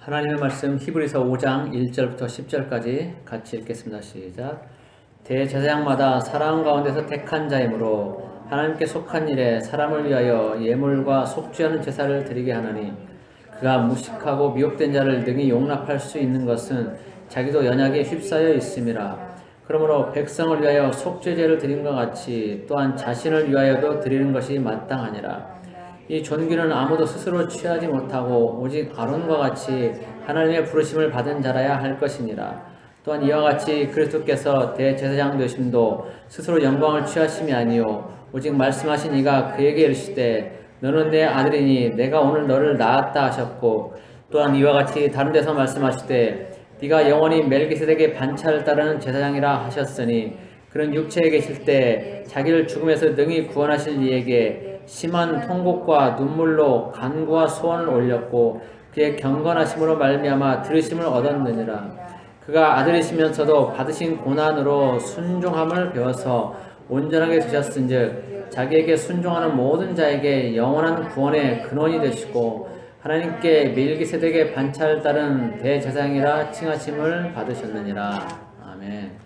하나님의 말씀 히브리서 5장 1절부터 10절까지 같이 읽겠습니다. 시작. 대제사장마다 사랑 가운데서 택한 자이므로 하나님께 속한 일에 사람을 위하여 예물과 속죄하는 제사를 드리게 하나니 그가 무식하고 미혹된 자를 능히 용납할 수 있는 것은 자기도 연약에 휩싸여 있음이라. 그러므로 백성을 위하여 속죄제를 드림과 같이 또한 자신을 위하여도 드리는 것이 마땅하니라. 이 존귀는 아무도 스스로 취하지 못하고 오직 아론과 같이 하나님의 부르심을 받은 자라야 할 것이니라. 또한 이와 같이 그리스도께서 대제사장 되심도 스스로 영광을 취하심이 아니요 오직 말씀하신 이가 그에게 이르시되 너는 내 아들이니 내가 오늘 너를 낳았다 하셨고, 또한 이와 같이 다른 데서 말씀하시되 네가 영원히 멜기세덱의 반차를 따르는 제사장이라 하셨으니 그는 육체에 계실 때 자기를 죽음에서 능히 구원하실 이에게 심한 통곡과 눈물로 간구와 소원을 올렸고 그의 경건하심으로 말미암아 들으심을 얻었느니라. 그가 아들이시면서도 받으신 고난으로 순종함을 배워서 온전하게 되셨은즉 자기에게 순종하는 모든 자에게 영원한 구원의 근원이 되시고 하나님께 멜기세덱의 반차를 따른 대제사장이라 칭하심을 받으셨느니라. 아멘.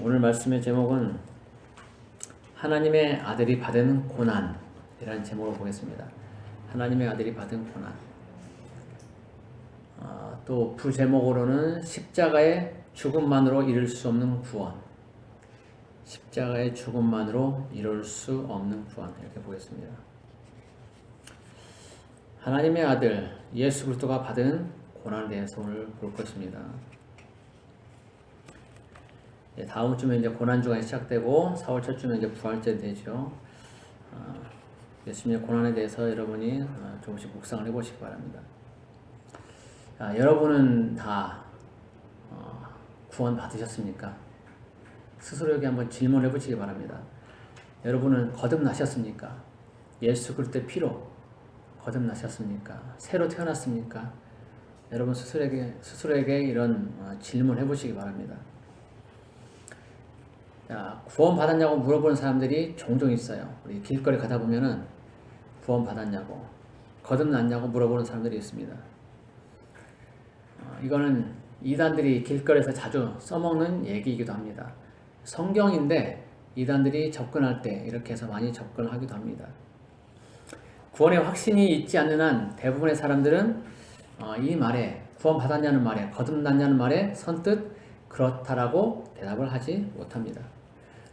오늘 말씀의 제목은 하나님의 아들이 받은 고난이라는 제목으로 보겠습니다. 하나님의 아들이 받은 고난. 또 부제목으로는 십자가의 죽음만으로 이룰 수 없는 구원. 십자가의 죽음만으로 이룰 수 없는 구원. 이렇게 보겠습니다. 하나님의 아들 예수 그리스도가 받은 고난에 대해서 오늘 볼 것입니다. 다음 주면 이제 고난주간이 시작되고 4월 첫주면 이제 부활절이 되죠. 예수님의 고난에 대해서 여러분이 조금씩 묵상을 해보시기 바랍니다. 여러분은 다 구원 받으셨습니까? 스스로에게 한번 질문해 보시기 바랍니다. 여러분은 거듭나셨습니까? 예수 그리스도의 피로 거듭나셨습니까? 새로 태어났습니까? 여러분 스스로에게 이런 질문해 보시기 바랍니다. 구원 받았냐고 물어보는 사람들이 종종 있어요. 우리 길거리 가다 보면은 구원 받았냐고, 거듭났냐고 물어보는 사람들이 있습니다. 이거는 이단들이 길거리에서 자주 써먹는 얘기이기도 합니다. 성경인데 이단들이 접근할 때 이렇게 해서 많이 접근을 하기도 합니다. 구원의 확신이 있지 않는 한 대부분의 사람들은 이 말에, 구원 받았냐는 말에, 거듭났냐는 말에 선뜻 그렇다라고 대답을 하지 못합니다.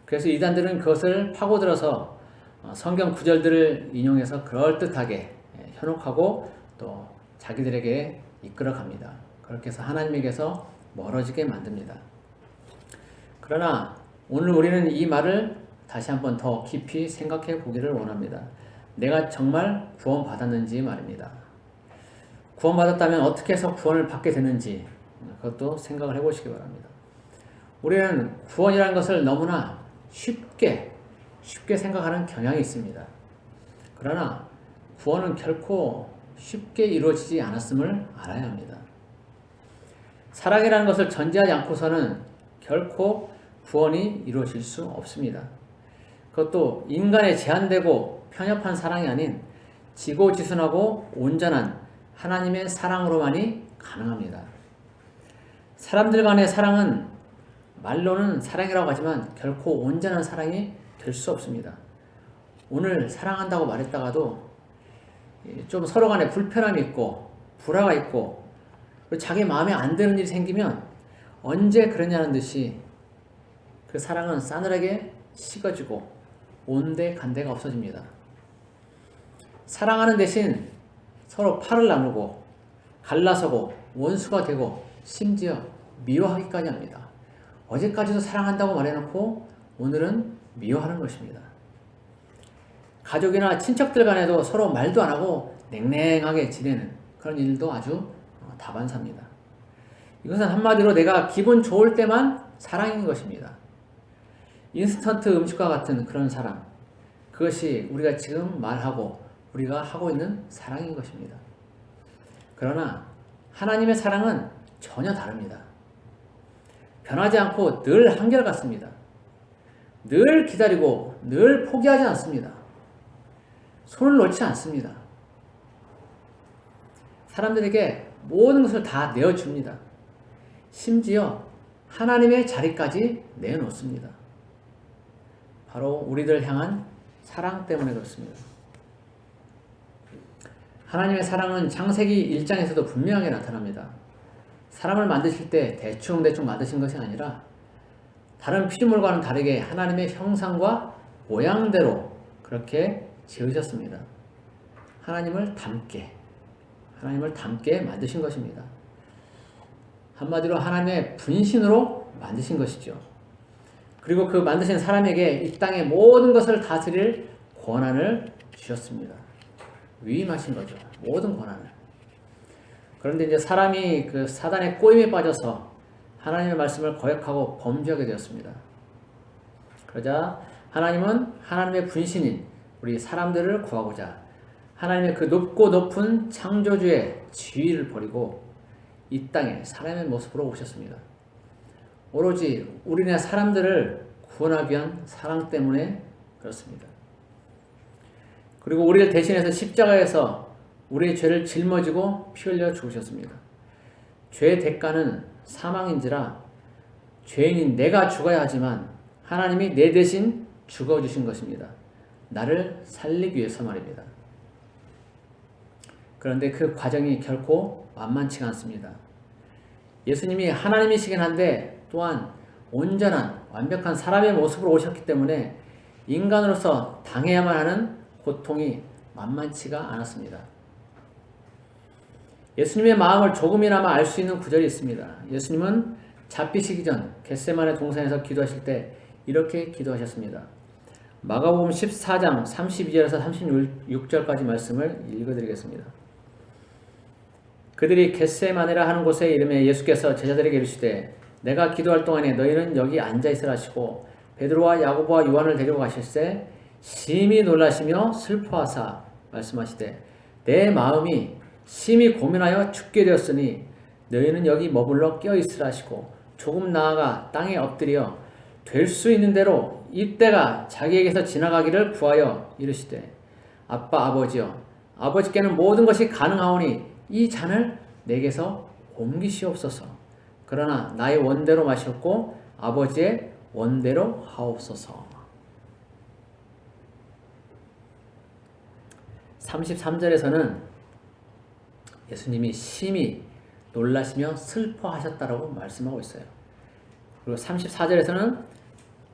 그래서 이단들은 그것을 파고들어서 성경 구절들을 인용해서 그럴듯하게 현혹하고 또 자기들에게 이끌어갑니다. 그렇게 해서 하나님에게서 멀어지게 만듭니다. 그러나 오늘 우리는 이 말을 다시 한번 더 깊이 생각해 보기를 원합니다. 내가 정말 구원받았는지 말입니다. 구원받았다면 어떻게 해서 구원을 받게 되는지 그것도 생각을 해보시기 바랍니다. 우리는 구원이라는 것을 너무나 쉽게 생각하는 경향이 있습니다. 그러나 구원은 결코 쉽게 이루어지지 않았음을 알아야 합니다. 사랑이라는 것을 전제하지 않고서는 결코 구원이 이루어질 수 없습니다. 그것도 인간의 제한되고 편협한 사랑이 아닌 지고지순하고 온전한 하나님의 사랑으로만이 가능합니다. 사람들 간의 사랑은 말로는 사랑이라고 하지만 결코 온전한 사랑이 될 수 없습니다. 오늘 사랑한다고 말했다가도 좀 서로 간에 불편함이 있고 불화가 있고 자기 마음에 안 드는 일이 생기면 언제 그러냐는 듯이 그 사랑은 싸늘하게 식어지고 온데간데가 없어집니다. 사랑하는 대신 서로 팔을 나누고 갈라서고 원수가 되고 심지어 미워하기까지 합니다. 어제까지도 사랑한다고 말해놓고 오늘은 미워하는 것입니다. 가족이나 친척들 간에도 서로 말도 안 하고 냉랭하게 지내는 그런 일도 아주 다반사입니다. 이것은 한마디로 내가 기분 좋을 때만 사랑인 것입니다. 인스턴트 음식과 같은 그런 사랑, 그것이 우리가 지금 말하고 우리가 하고 있는 사랑인 것입니다. 그러나 하나님의 사랑은 전혀 다릅니다. 변하지 않고 늘 한결같습니다. 늘 기다리고 늘 포기하지 않습니다. 손을 놓지 않습니다. 사람들에게 모든 것을 다 내어줍니다. 심지어 하나님의 자리까지 내놓습니다. 바로 우리들 향한 사랑 때문에 그렇습니다. 하나님의 사랑은 창세기 1장에서도 분명하게 나타납니다. 사람을 만드실 때 대충 만드신 것이 아니라 다른 피조물과는 다르게 하나님의 형상과 모양대로 그렇게 지으셨습니다. 하나님을 닮게 만드신 것입니다. 한마디로 하나님의 분신으로 만드신 것이죠. 그리고 그 만드신 사람에게 이 땅의 모든 것을 다스릴 권한을 주셨습니다. 위임하신 거죠. 모든 권한을. 그런데 이제 사람이 그 사단의 꼬임에 빠져서 하나님의 말씀을 거역하고 범죄하게 되었습니다. 그러자 하나님은 하나님의 분신인 우리 사람들을 구하고자 하나님의 그 높고 높은 창조주의 지위를 버리고 이 땅에 사람의 모습으로 오셨습니다. 오로지 우리네 사람들을 구원하기 위한 사랑 때문에 그렇습니다. 그리고 우리를 대신해서 십자가에서 우리의 죄를 짊어지고 피 흘려 죽으셨습니다. 죄의 대가는 사망인지라 죄인인 내가 죽어야 하지만 하나님이 내 대신 죽어주신 것입니다. 나를 살리기 위해서 말입니다. 그런데 그 과정이 결코 만만치가 않습니다. 예수님이 하나님이시긴 한데 또한 온전한 완벽한 사람의 모습으로 오셨기 때문에 인간으로서 당해야만 하는 고통이 만만치가 않았습니다. 예수님의 마음을 조금이나마 알 수 있는 구절이 있습니다. 예수님은 잡히시기 전 겟세마네 동산에서 기도하실 때 이렇게 기도하셨습니다. 마가복음 14장 32절에서 36절까지 말씀을 읽어드리겠습니다. 그들이 겟세마네라 하는 곳에 이름에 예수께서 제자들에게 이르시되 내가 기도할 동안에 너희는 여기 앉아있으라 하시고 베드로와 야고보와 요한을 데리고 가실새 심히 놀라시며 슬퍼하사 말씀하시되 내 마음이 심히 고민하여 죽게 되었으니 너희는 여기 머물러 깨어있으라 하시고 조금 나아가 땅에 엎드려 될 수 있는 대로 이때가 자기에게서 지나가기를 구하여 이르시되 아빠 아버지여 아버지께는 모든 것이 가능하오니 이 잔을 내게서 옮기시옵소서. 그러나 나의 원대로 마셨고 아버지의 원대로 하옵소서. 33절에서는 예수님이 심히 놀라시며 슬퍼하셨다라고 말씀하고 있어요. 그리고 34절에서는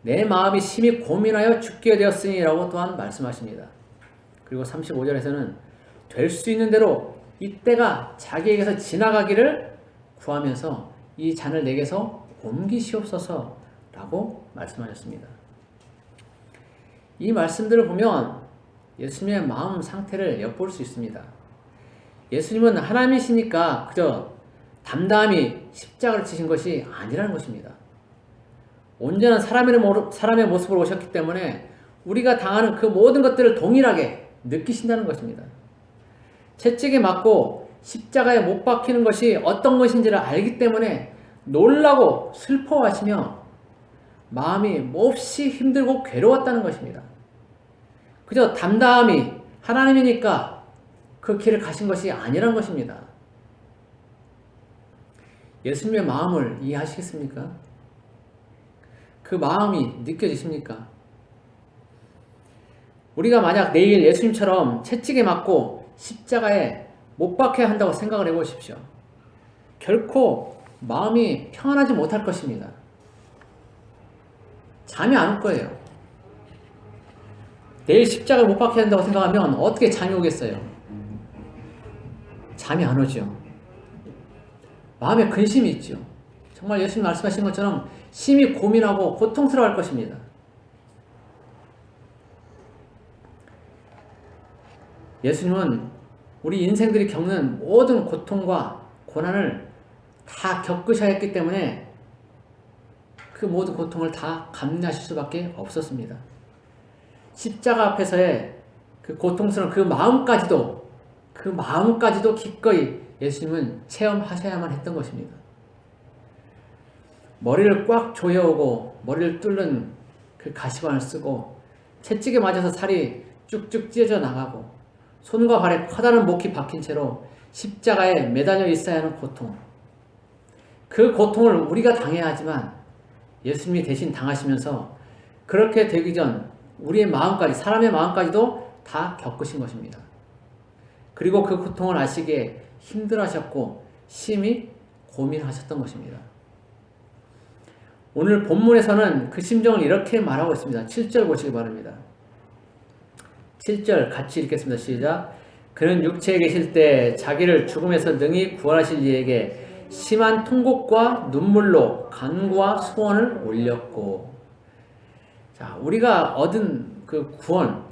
내 마음이 심히 고민하여 죽게 되었으니 라고 또한 말씀하십니다. 그리고 35절에서는 될 수 있는 대로 이때가 자기에게서 지나가기를 구하면서 이 잔을 내게서 옮기시옵소서 라고 말씀하셨습니다. 이 말씀들을 보면 예수님의 마음 상태를 엿볼 수 있습니다. 예수님은 하나님이시니까 그저 담담히 십자가를 지신 것이 아니라는 것입니다. 온전한 사람의 모습으로 오셨기 때문에 우리가 당하는 그 모든 것들을 동일하게 느끼신다는 것입니다. 채찍에 맞고 십자가에 못 박히는 것이 어떤 것인지를 알기 때문에 놀라고 슬퍼하시며 마음이 몹시 힘들고 괴로웠다는 것입니다. 그저 담담히 하나님이니까 그 길을 가신 것이 아니란 것입니다. 예수님의 마음을 이해하시겠습니까? 그 마음이 느껴지십니까? 우리가 만약 내일 예수님처럼 채찍에 맞고 십자가에 못 박혀야 한다고 생각을 해보십시오. 결코 마음이 평안하지 못할 것입니다. 잠이 안 올 거예요. 내일 십자가에 못 박혀야 한다고 생각하면 어떻게 잠이 오겠어요? 잠이 안 오죠. 마음에 근심이 있죠. 정말 예수님 말씀하신 것처럼 심히 고민하고 고통스러워할 것입니다. 예수님은 우리 인생들이 겪는 모든 고통과 고난을 다 겪으셔야 했기 때문에 그 모든 고통을 다 감내하실 수밖에 없었습니다. 십자가 앞에서의 그 고통스러운 그 마음까지도 기꺼이 예수님은 체험하셔야만 했던 것입니다. 머리를 꽉 조여오고 머리를 뚫는 그 가시관을 쓰고 채찍에 맞아서 살이 쭉쭉 찢어져 나가고 손과 발에 커다란 못이 박힌 채로 십자가에 매달려 있어야 하는 고통. 그 고통을 우리가 당해야 하지만 예수님이 대신 당하시면서 그렇게 되기 전 우리의 마음까지, 사람의 마음까지도 다 겪으신 것입니다. 그리고 그 고통을 아시기에 힘들어하셨고 심히 고민하셨던 것입니다. 오늘 본문에서는 그 심정을 이렇게 말하고 있습니다. 7절 보시기 바랍니다. 7절 같이 읽겠습니다. 시작. 그는 육체에 계실 때 자기를 죽음에서 능히 구원하실 이에게 심한 통곡과 눈물로 간구와 소원을 올렸고. 자, 우리가 얻은 구원은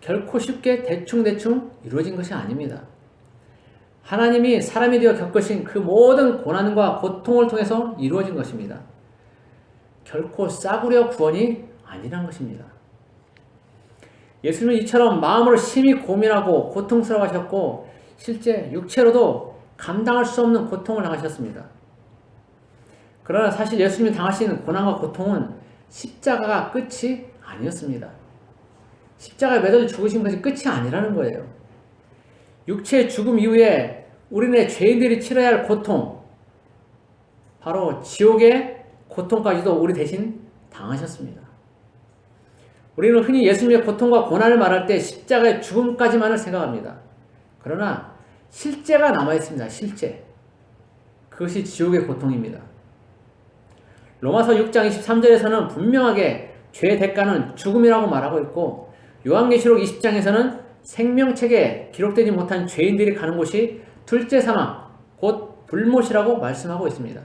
결코 쉽게 대충 이루어진 것이 아닙니다. 하나님이 사람이 되어 겪으신 그 모든 고난과 고통을 통해서 이루어진 것입니다. 결코 싸구려 구원이 아니란 것입니다. 예수님은 이처럼 마음으로 심히 고민하고 고통스러워하셨고 실제 육체로도 감당할 수 없는 고통을 당하셨습니다. 그러나 사실 예수님이 당하신 고난과 고통은 십자가가 끝이 아니었습니다. 십자가에 매달려 죽으신 것이 끝이 아니라는 거예요. 육체의 죽음 이후에 우리네 죄인들이 치러야 할 고통, 바로 지옥의 고통까지도 우리 대신 당하셨습니다. 우리는 흔히 예수님의 고통과 고난을 말할 때 십자가의 죽음까지만을 생각합니다. 그러나 실제가 남아있습니다. 실제. 그것이 지옥의 고통입니다. 로마서 6장 23절에서는 분명하게 죄의 대가는 죽음이라고 말하고 있고 요한계시록 20장에서는 생명책에 기록되지 못한 죄인들이 가는 곳이 둘째 사망, 곧 불못이라고 말씀하고 있습니다.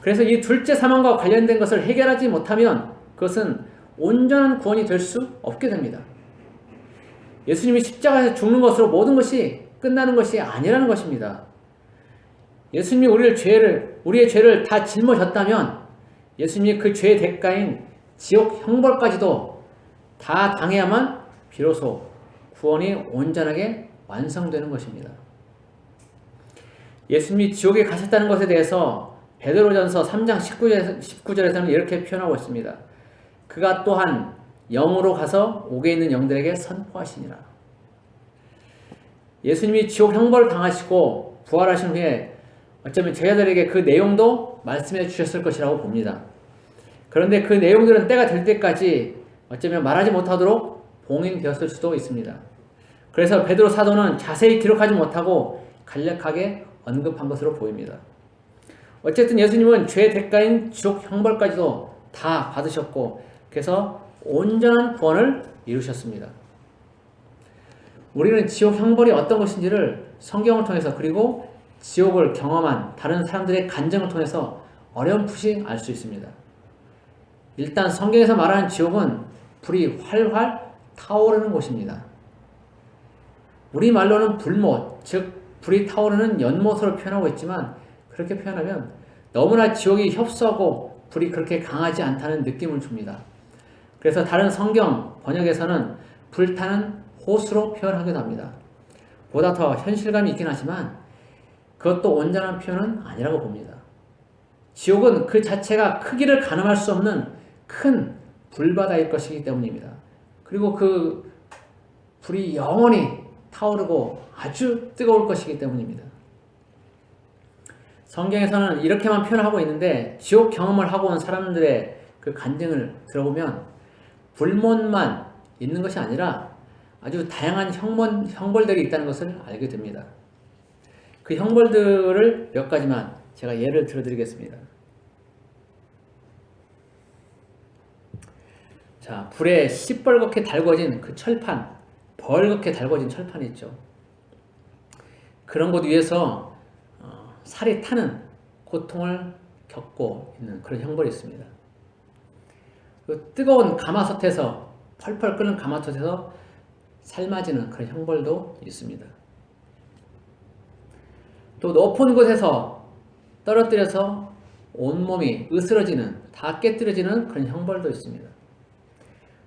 그래서 이 둘째 사망과 관련된 것을 해결하지 못하면 그것은 온전한 구원이 될 수 없게 됩니다. 예수님이 십자가에서 죽는 것으로 모든 것이 끝나는 것이 아니라는 것입니다. 예수님이 우리의 죄를 다 짊어졌다면 예수님이 그 죄의 대가인 지옥 형벌까지도 다 당해야만 비로소 구원이 온전하게 완성되는 것입니다. 예수님이 지옥에 가셨다는 것에 대해서 베드로전서 3장 19절에서는 이렇게 표현하고 있습니다. 그가 또한 영으로 가서 옥에 있는 영들에게 선포하시니라. 예수님이 지옥 형벌을 당하시고 부활하신 후에 어쩌면 제자들에게 그 내용도 말씀해 주셨을 것이라고 봅니다. 그런데 그 내용들은 때가 될 때까지 어쩌면 말하지 못하도록 봉인되었을 수도 있습니다. 그래서 베드로 사도는 자세히 기록하지 못하고 간략하게 언급한 것으로 보입니다. 어쨌든 예수님은 죄의 대가인 지옥 형벌까지도 다 받으셨고 그래서 온전한 구원을 이루셨습니다. 우리는 지옥 형벌이 어떤 것인지를 성경을 통해서 그리고 지옥을 경험한 다른 사람들의 간증을 통해서 어렴풋이 알 수 있습니다. 일단 성경에서 말하는 지옥은 불이 활활 타오르는 곳입니다. 우리말로는 불못, 즉 불이 타오르는 연못으로 표현하고 있지만 그렇게 표현하면 너무나 지옥이 협소하고 불이 그렇게 강하지 않다는 느낌을 줍니다. 그래서 다른 성경 번역에서는 불타는 호수로 표현하기도 합니다. 보다 더 현실감이 있긴 하지만 그것도 온전한 표현은 아니라고 봅니다. 지옥은 그 자체가 크기를 가늠할 수 없는 큰 불바다일 것이기 때문입니다. 그리고 그 불이 영원히 타오르고 아주 뜨거울 것이기 때문입니다. 성경에서는 이렇게만 표현하고 있는데 지옥 경험을 하고 온 사람들의 그 간증을 들어보면 불못만 있는 것이 아니라 아주 다양한 형벌들이 있다는 것을 알게 됩니다. 그 형벌들을 몇 가지만 제가 예를 들어드리겠습니다. 자, 불에 시뻘겋게 달궈진 그 철판, 벌겋게 달궈진 철판이 있죠. 그런 곳 위에서 살이 타는 고통을 겪고 있는 그런 형벌이 있습니다. 그 뜨거운 가마솥에서 펄펄 끓는 가마솥에서 삶아지는 그런 형벌도 있습니다. 또 높은 곳에서 떨어뜨려서 온몸이 으스러지는, 다 깨뜨려지는 그런 형벌도 있습니다.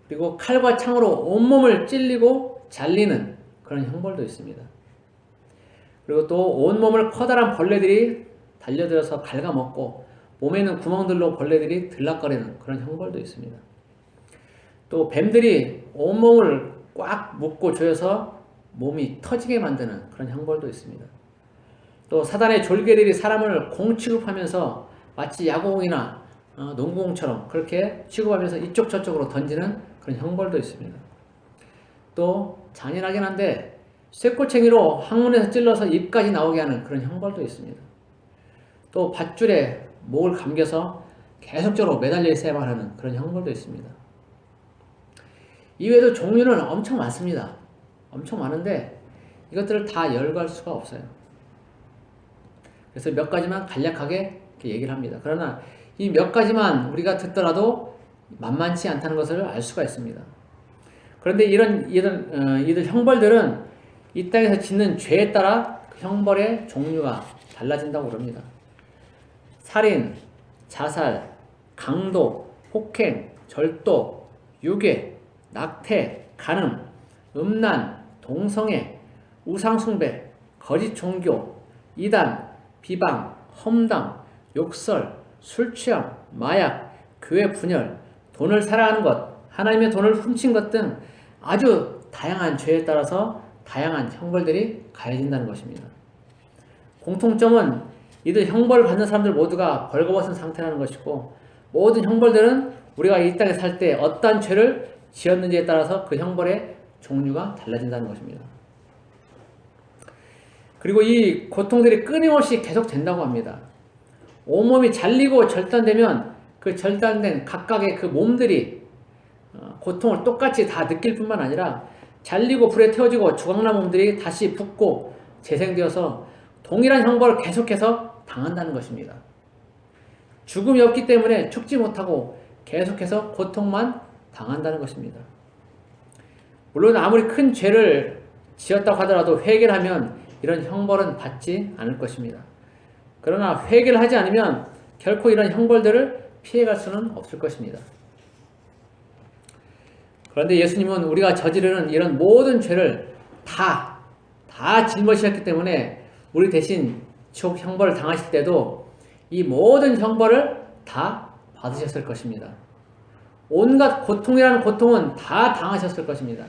그리고 칼과 창으로 온몸을 찔리고 잘리는 그런 형벌도 있습니다. 그리고 또 온몸을 커다란 벌레들이 달려들어서 갉아먹고 몸에 있는 구멍들로 벌레들이 들락거리는 그런 형벌도 있습니다. 또 뱀들이 온몸을 꽉 묶고 조여서 몸이 터지게 만드는 그런 형벌도 있습니다. 또 사단의 졸개들이 사람을 공 취급하면서 마치 야구공이나 농구공처럼 그렇게 취급하면서 이쪽 저쪽으로 던지는 그런 형벌도 있습니다. 또 잔인하긴 한데 쇠꼬챙이로 항문에서 찔러서 입까지 나오게 하는 그런 형벌도 있습니다. 또 밧줄에 목을 감겨서 계속적으로 매달려 있어야만 하는 그런 형벌도 있습니다. 이외에도 종류는 엄청 많습니다. 엄청 많은데 이것들을 다 열거할 수가 없어요. 그래서 몇 가지만 간략하게 얘기를 합니다. 그러나 이 몇 가지만 우리가 듣더라도 만만치 않다는 것을 알 수가 있습니다. 그런데 이들 형벌들은 이 땅에서 짓는 죄에 따라 그 형벌의 종류가 달라진다고 그럽니다. 살인, 자살, 강도, 폭행, 절도, 유괴, 낙태, 간음, 음란, 동성애, 우상숭배, 거짓 종교, 이단, 비방, 험담, 욕설, 술취함, 마약, 교회 분열, 돈을 사랑하는 것, 하나님의 돈을 훔친 것 등 아주 다양한 죄에 따라서 다양한 형벌들이 가해진다는 것입니다. 공통점은 이들 형벌을 받는 사람들 모두가 벌거벗은 상태라는 것이고 모든 형벌들은 우리가 이 땅에 살 때 어떠한 죄를 지었는지에 따라서 그 형벌의 종류가 달라진다는 것입니다. 그리고 이 고통들이 끊임없이 계속 된다고 합니다. 온몸이 잘리고 절단되면 그 절단된 각각의 그 몸들이 고통을 똑같이 다 느낄 뿐만 아니라 잘리고 불에 태워지고 조각난 몸들이 다시 붓고 재생되어서 동일한 형벌을 계속해서 당한다는 것입니다. 죽음이 없기 때문에 죽지 못하고 계속해서 고통만 당한다는 것입니다. 물론 아무리 큰 죄를 지었다고 하더라도 회개를 하면 이런 형벌은 받지 않을 것입니다. 그러나 회개를 하지 않으면 결코 이런 형벌들을 피해갈 수는 없을 것입니다. 그런데 예수님은 우리가 저지르는 이런 모든 죄를 다 짊어지셨기 때문에 우리 대신 지옥 형벌을 당하실 때도 이 모든 형벌을 다 받으셨을 것입니다. 온갖 고통이라는 고통은 다 당하셨을 것입니다.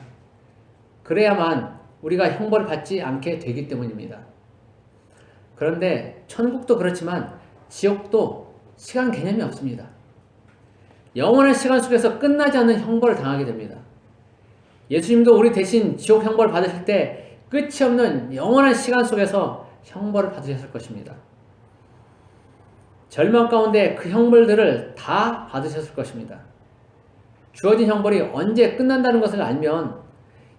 그래야만 우리가 형벌을 받지 않게 되기 때문입니다. 그런데 천국도 그렇지만 지옥도 시간 개념이 없습니다. 영원한 시간 속에서 끝나지 않는 형벌을 당하게 됩니다. 예수님도 우리 대신 지옥 형벌을 받으실 때 끝이 없는 영원한 시간 속에서 형벌을 받으셨을 것입니다. 절망 가운데 그 형벌들을 다 받으셨을 것입니다. 주어진 형벌이 언제 끝난다는 것을 알면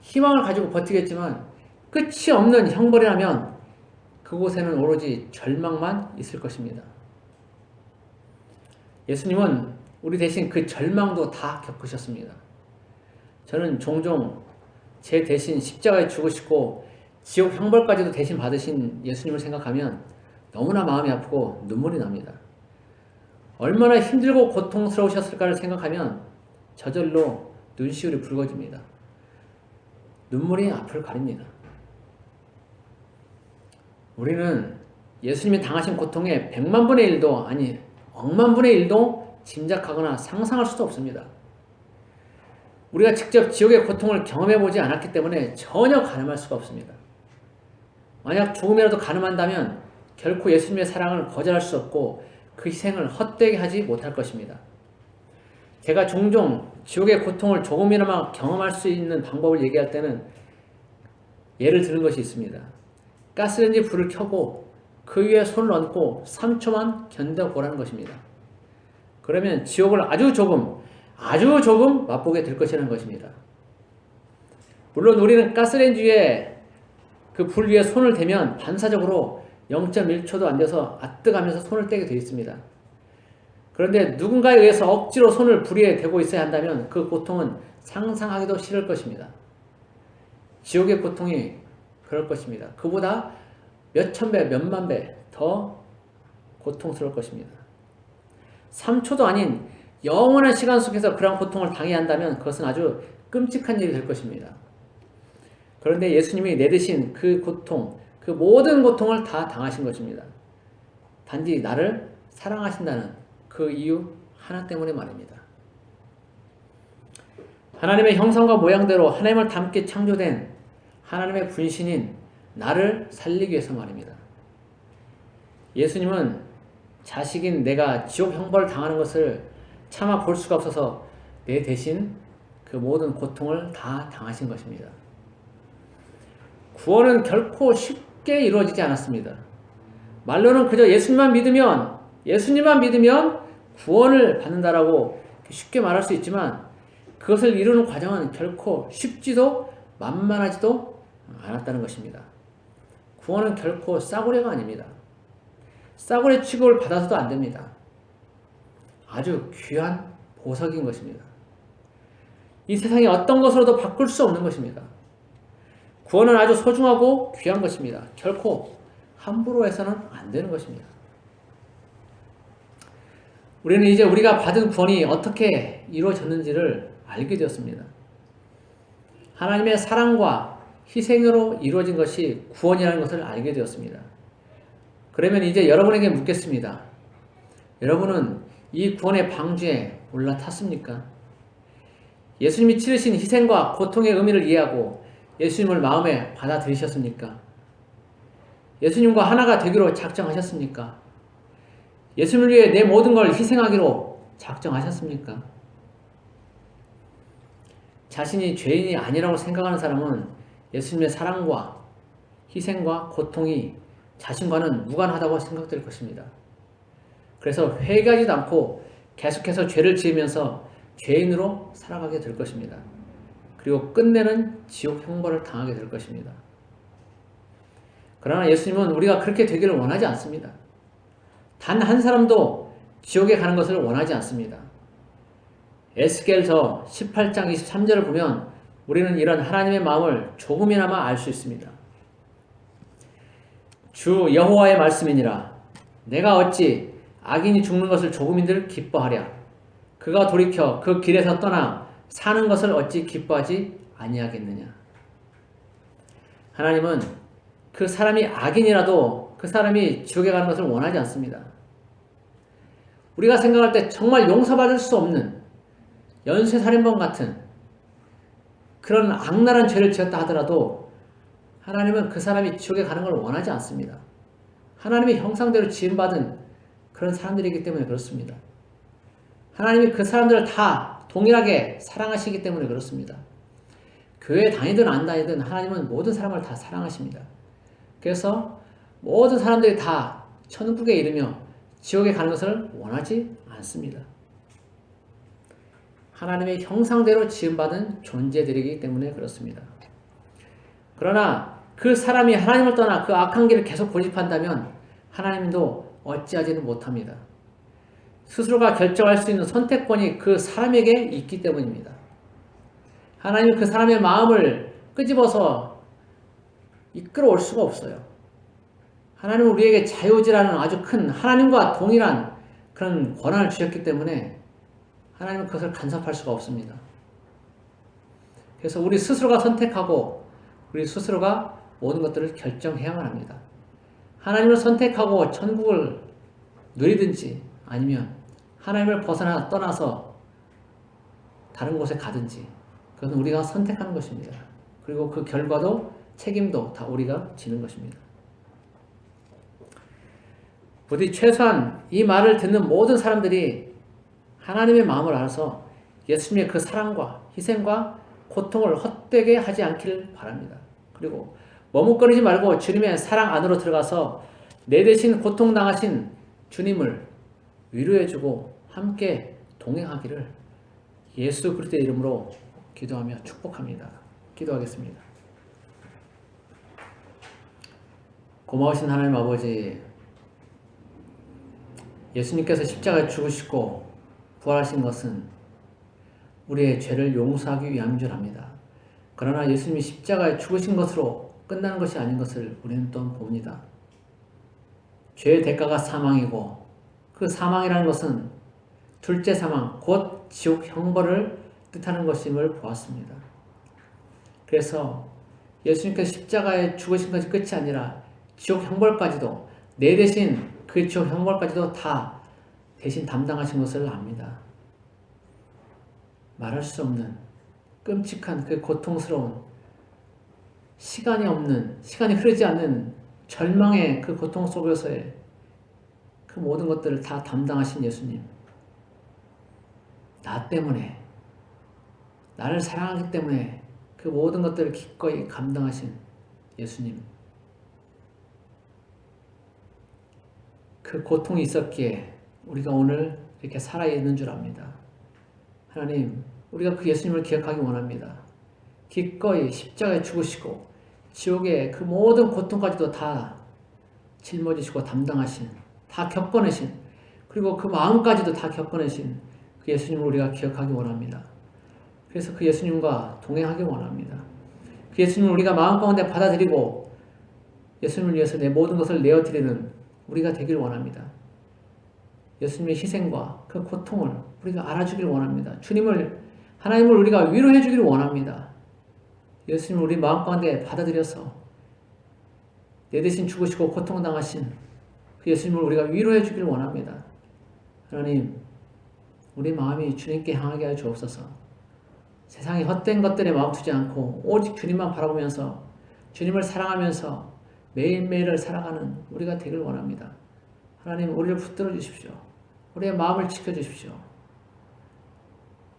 희망을 가지고 버티겠지만 끝이 없는 형벌이라면 그곳에는 오로지 절망만 있을 것입니다. 예수님은 우리 대신 그 절망도 다 겪으셨습니다. 저는 종종 제 대신 십자가에 죽으시고 지옥 형벌까지도 대신 받으신 예수님을 생각하면 너무나 마음이 아프고 눈물이 납니다. 얼마나 힘들고 고통스러우셨을까를 생각하면 저절로 눈시울이 붉어집니다. 눈물이 앞을 가립니다. 우리는 예수님이 당하신 고통의 100만 분의 1도 아니 억만 분의 1도 짐작하거나 상상할 수도 없습니다. 우리가 직접 지옥의 고통을 경험해보지 않았기 때문에 전혀 가늠할 수가 없습니다. 만약 조금이라도 가늠한다면 결코 예수님의 사랑을 거절할 수 없고 그 희생을 헛되게 하지 못할 것입니다. 제가 종종 지옥의 고통을 조금이나마 경험할 수 있는 방법을 얘기할 때는 예를 드는 것이 있습니다. 가스레인지 불을 켜고 그 위에 손을 얹고 3초만 견뎌보라는 것입니다. 그러면 지옥을 아주 조금 맛보게 될 것이라는 것입니다. 물론 우리는 가스레인지 위에 그 불 위에 손을 대면 반사적으로 0.1초도 안 돼서 아뜨가면서 손을 떼게 되어 있습니다. 그런데 누군가에 의해서 억지로 손을 불 위에 대고 있어야 한다면 그 고통은 상상하기도 싫을 것입니다. 지옥의 고통이 그럴 것입니다. 그보다 몇천 배, 몇만 배 더 고통스러울 것입니다. 3초도 아닌 영원한 시간 속에서 그런 고통을 당해야 한다면 그것은 아주 끔찍한 일이 될 것입니다. 그런데 예수님이 내드신 그 고통, 그 모든 고통을 다 당하신 것입니다. 단지 나를 사랑하신다는 그 이유 하나 때문에 말입니다. 하나님의 형상과 모양대로 하나님을 닮게 창조된 하나님의 분신인 나를 살리기 위해서 말입니다. 예수님은 자식인 내가 지옥 형벌을 당하는 것을 차마 볼 수가 없어서 내 대신 그 모든 고통을 다 당하신 것입니다. 구원은 결코 쉽게 이루어지지 않았습니다. 말로는 그저 예수님만 믿으면 구원을 받는다라고 쉽게 말할 수 있지만 그것을 이루는 과정은 결코 쉽지도 만만하지도 않았다는 것입니다. 구원은 결코 싸구려가 아닙니다. 싸구려 취급을 받아서도 안 됩니다. 아주 귀한 보석인 것입니다. 이 세상에 어떤 것으로도 바꿀 수 없는 것입니다. 구원은 아주 소중하고 귀한 것입니다. 결코 함부로 해서는 안 되는 것입니다. 우리는 이제 우리가 받은 구원이 어떻게 이루어졌는지를 알게 되었습니다. 하나님의 사랑과 희생으로 이루어진 것이 구원이라는 것을 알게 되었습니다. 그러면 이제 여러분에게 묻겠습니다. 여러분은 이 구원의 방주에 올라탔습니까? 예수님이 치르신 희생과 고통의 의미를 이해하고 예수님을 마음에 받아들이셨습니까? 예수님과 하나가 되기로 작정하셨습니까? 예수님을 위해 내 모든 걸 희생하기로 작정하셨습니까? 자신이 죄인이 아니라고 생각하는 사람은 예수님의 사랑과 희생과 고통이 자신과는 무관하다고 생각될 것입니다. 그래서 회개하지도 않고 계속해서 죄를 지으면서 죄인으로 살아가게 될 것입니다. 그리고 끝내는 지옥 형벌을 당하게 될 것입니다. 그러나 예수님은 우리가 그렇게 되기를 원하지 않습니다. 단 한 사람도 지옥에 가는 것을 원하지 않습니다. 에스겔서 18장 23절을 보면 우리는 이런 하나님의 마음을 조금이나마 알 수 있습니다. 주 여호와의 말씀이니라. 내가 어찌 악인이 죽는 것을 조금인들 기뻐하랴. 그가 돌이켜 그 길에서 떠나 사는 것을 어찌 기뻐하지 아니하겠느냐. 하나님은 그 사람이 악인이라도 그 사람이 지옥에 가는 것을 원하지 않습니다. 우리가 생각할 때 정말 용서받을 수 없는 연쇄살인범 같은 그런 악랄한 죄를 지었다 하더라도 하나님은 그 사람이 지옥에 가는 걸 원하지 않습니다. 하나님의 형상대로 지음받은 그런 사람들이기 때문에 그렇습니다. 하나님이 그 사람들을 다 동일하게 사랑하시기 때문에 그렇습니다. 교회에 다니든 안 다니든 하나님은 모든 사람을 다 사랑하십니다. 그래서 모든 사람들이 다 천국에 이르며 지옥에 가는 것을 원하지 않습니다. 하나님의 형상대로 지음받은 존재들이기 때문에 그렇습니다. 그러나 그 사람이 하나님을 떠나 그 악한 길을 계속 고집한다면 하나님도 어찌하지는 못합니다. 스스로가 결정할 수 있는 선택권이 그 사람에게 있기 때문입니다. 하나님은 그 사람의 마음을 끄집어서 이끌어올 수가 없어요. 하나님은 우리에게 자유지라는 아주 큰 하나님과 동일한 그런 권한을 주셨기 때문에 하나님은 그것을 간섭할 수가 없습니다. 그래서 우리 스스로가 선택하고 우리 스스로가 모든 것들을 결정해야만 합니다. 하나님을 선택하고 천국을 누리든지 아니면 하나님을 떠나서 다른 곳에 가든지 그것은 우리가 선택하는 것입니다. 그리고 그 결과도 책임도 다 우리가 지는 것입니다. 부디 최소한 이 말을 듣는 모든 사람들이 하나님의 마음을 알아서 예수님의 그 사랑과 희생과 고통을 헛되게 하지 않기를 바랍니다. 그리고 머뭇거리지 말고 주님의 사랑 안으로 들어가서 내 대신 고통당하신 주님을 위로해주고 함께 동행하기를 예수 그리스도의 이름으로 기도하며 축복합니다. 기도하겠습니다. 고마우신 하나님 아버지, 예수님께서 십자가에 죽으시고 부활하신 것은 우리의 죄를 용서하기 위함인 줄 압니다. 그러나 예수님이 십자가에 죽으신 것으로 끝나는 것이 아닌 것을 우리는 또 봅니다. 죄의 대가가 사망이고 그 사망이라는 것은 둘째 사망, 곧 지옥 형벌을 뜻하는 것임을 보았습니다. 그래서 예수님께서 십자가에 죽으신 것이 끝이 아니라 지옥 형벌까지도 내 대신 그 지옥 형벌까지도 다 대신 담당하신 것을 압니다. 말할 수 없는 끔찍한 그 고통스러운 시간이 없는, 시간이 흐르지 않는 절망의 그 고통 속에서의 그 모든 것들을 다 담당하신 예수님. 나 때문에, 나를 사랑하기 때문에 그 모든 것들을 기꺼이 감당하신 예수님. 그 고통이 있었기에 우리가 오늘 이렇게 살아있는 줄 압니다. 하나님, 우리가 그 예수님을 기억하기 원합니다. 기꺼이 십자가에 죽으시고 지옥의 그 모든 고통까지도 다 짊어지시고 담당하신, 다 겪어내신, 그리고 그 마음까지도 다 겪어내신 그 예수님을 우리가 기억하기 원합니다. 그래서 그 예수님과 동행하기 원합니다. 그 예수님을 우리가 마음 가운데 받아들이고 예수님을 위해서 내 모든 것을 내어드리는 우리가 되길 원합니다. 예수님의 희생과 그 고통을 우리가 알아주길 원합니다. 하나님을 우리가 위로해 주길 원합니다. 예수님을 우리 마음 가운데 받아들여서 내 대신 죽으시고 고통당하신 그 예수님을 우리가 위로해 주길 원합니다. 하나님, 우리 마음이 주님께 향하게 하여 주옵소서. 세상의 헛된 것들에 마음 두지 않고 오직 주님만 바라보면서 주님을 사랑하면서 매일매일을 살아가는 우리가 되길 원합니다. 하나님, 우리를 붙들어 주십시오. 우리의 마음을 지켜주십시오.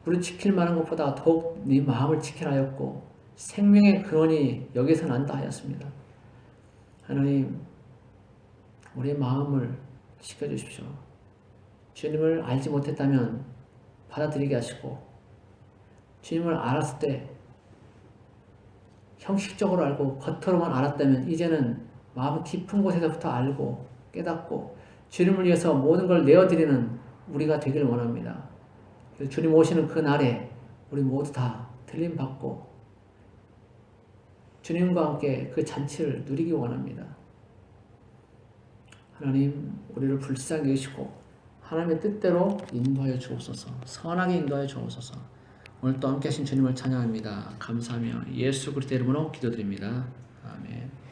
우리를 지킬 만한 것보다 더욱 네 마음을 지키라 하였고 생명의 근원이 여기서 난다 하였습니다. 하나님, 우리의 마음을 지켜주십시오. 주님을 알지 못했다면 받아들이게 하시고 주님을 알았을 때 형식적으로 알고 겉으로만 알았다면 이제는 마음 깊은 곳에서부터 알고 깨닫고 주님을 위해서 모든 걸 내어드리는 우리가 되길 원합니다. 주님 오시는 그 날에 우리 모두 다 들림받고 주님과 함께 그 잔치를 누리기 원합니다. 하나님, 우리를 불쌍히 여기시고 하나님의 뜻대로 인도하여 주옵소서. 선하게 인도하여 주옵소서. 오늘 또 함께 하신 주님을 찬양합니다. 감사하며 예수 그리스도의 이름으로 기도드립니다. 아멘.